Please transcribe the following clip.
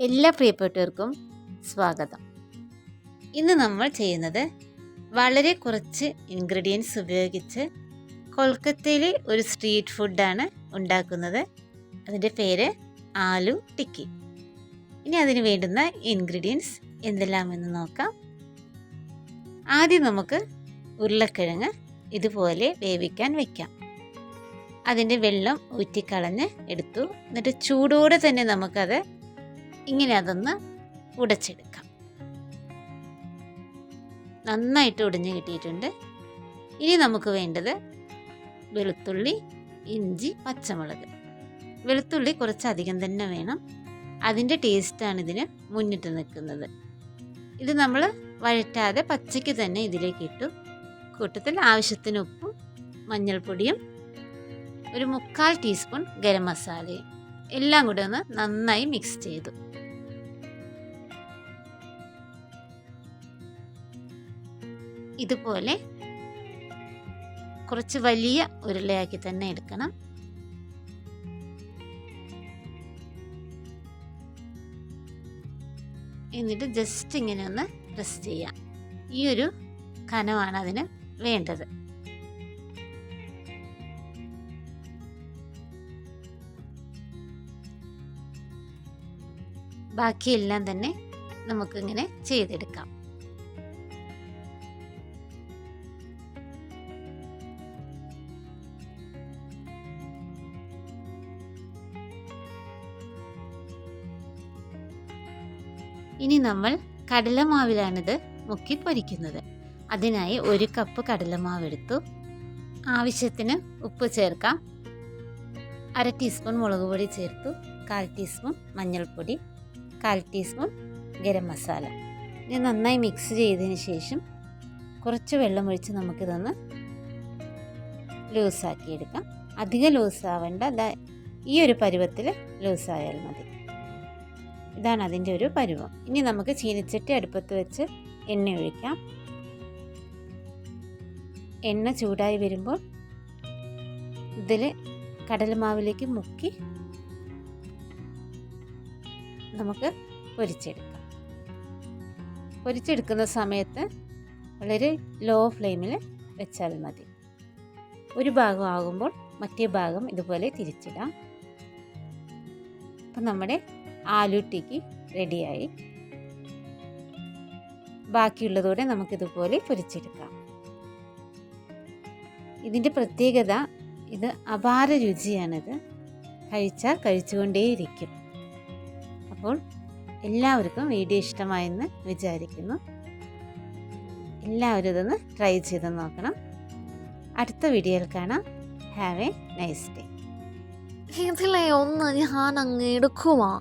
എല്ലാ പ്രിയപ്പെട്ടവർക്കും സ്വാഗതം. ഇന്ന് നമ്മൾ ചെയ്യുന്നത് വളരെ കുറച്ച് ഇൻഗ്രീഡിയൻസ് ഉപയോഗിച്ച് കൊൽക്കത്തയിലെ ഒരു സ്ട്രീറ്റ് ഫുഡാണ് ഉണ്ടാക്കുന്നത്. അതിൻ്റെ പേര് ആലു ടിക്കി. ഇനി അതിന് വേണ്ടുന്ന ഇൻഗ്രീഡിയൻസ് എന്തെല്ലാമെന്ന് നോക്കാം. ആദ്യം നമുക്ക് ഉരുളക്കിഴങ്ങ് ഇതുപോലെ വേവിക്കാൻ വയ്ക്കാം. അതിൻ്റെ വെള്ളം ഊറ്റിക്കളഞ്ഞ് എടുത്തു. എന്നിട്ട് ചൂടോടെ തന്നെ നമുക്കത് ഇങ്ങനെ അതൊന്ന് ഉടച്ചെടുക്കാം. നന്നായിട്ട് ഉടഞ്ഞ് കിട്ടിയിട്ടുണ്ട്. ഇനി നമുക്ക് വേണ്ടത് വെളുത്തുള്ളി, ഇഞ്ചി, പച്ചമുളക്. വെളുത്തുള്ളി കുറച്ചധികം തന്നെ വേണം. അതിൻ്റെ ടേസ്റ്റാണ് ഇതിന് മുന്നിട്ട് നിൽക്കുന്നത്. ഇത് നമ്മൾ വഴറ്റാതെ പച്ചയ്ക്ക് തന്നെ ഇതിലേക്ക് ഇട്ടു. കൂട്ടത്തിൽ ആവശ്യത്തിന് ഉപ്പും മഞ്ഞൾപ്പൊടിയും ഒരു 3/4 ടീസ്പൂൺ ഗരം മസാലയും എല്ലാം കൂടെ ഒന്ന് നന്നായി മിക്സ് ചെയ്തു. ഇതുപോലെ കുറച്ച് വലിയ ഉരുളയാക്കി തന്നെ എടുക്കണം. എന്നിട്ട് ജസ്റ്റ് ഇങ്ങനെ ഒന്ന് പ്രസ് ചെയ്യാം. ഈ ഒരു കനമാണ് അതിന് വേണ്ടത്. ബാക്കിയെല്ലാം തന്നെ നമുക്കിങ്ങനെ ചെയ്തെടുക്കാം. ഇനി നമ്മൾ കടലമാവിലാണിത് മുക്കി പൊരിക്കുന്നത്. അതിനായി 1 കപ്പ് കടലമാവ് എടുത്തു. ആവശ്യത്തിന് ഉപ്പ് ചേർക്കാം. 1/2 ടീസ്പൂൺ മുളക് പൊടി ചേർത്തു. 1/4 ടീസ്പൂൺ മഞ്ഞൾപ്പൊടി, 1/4 ടീസ്പൂൺ ഗരം മസാല. ഇത് നന്നായി മിക്സ് ചെയ്തതിന് ശേഷം കുറച്ച് വെള്ളം ഒഴിച്ച് നമുക്കിതൊന്ന് ലൂസാക്കിയെടുക്കാം. അധികം ലൂസാവേണ്ട, ഈ ഒരു പരുവത്തിൽ ലൂസായാൽ മതി. ഇതാണ് അതിൻ്റെ ഒരു പരുവം. ഇനി നമുക്ക് ചീനിച്ചട്ടി അടുപ്പത്ത് വെച്ച് എണ്ണ ഒഴിക്കാം. എണ്ണ ചൂടായി വരുമ്പോൾ ഇതിൽ കടലമാവിലേക്ക് മുക്കി നമുക്ക് പൊരിച്ചെടുക്കാം. പൊരിച്ചെടുക്കുന്ന സമയത്ത് വളരെ ലോ ഫ്ലെയിമിൽ വെച്ചാൽ മതി. ഒരു ഭാഗം ആകുമ്പോൾ മറ്റേ ഭാഗം ഇതുപോലെ തിരിച്ചിടാം. അപ്പം നമ്മുടെ ആലു ടിക്കി റെഡിയായി. ബാക്കിയുള്ളതോടെ നമുക്കിതുപോലെ പൊരിച്ചെടുക്കാം. ഇതിൻ്റെ പ്രത്യേകത, ഇത് അപാര രുചിയാണിത്. കഴിച്ചാൽ കഴിച്ചുകൊണ്ടേയിരിക്കും. അപ്പോൾ എല്ലാവർക്കും വീഡിയോ ഇഷ്ടമായെന്ന് വിചാരിക്കുന്നു. എല്ലാവരും ഇതൊന്ന് ട്രൈ ചെയ്ത് നോക്കണം. അടുത്ത വീഡിയോയിൽ കാണാം. Have A nice day. ഇതിലെ ഒന്ന് ഞാൻ അങ്ങ് എടുക്കുവാ.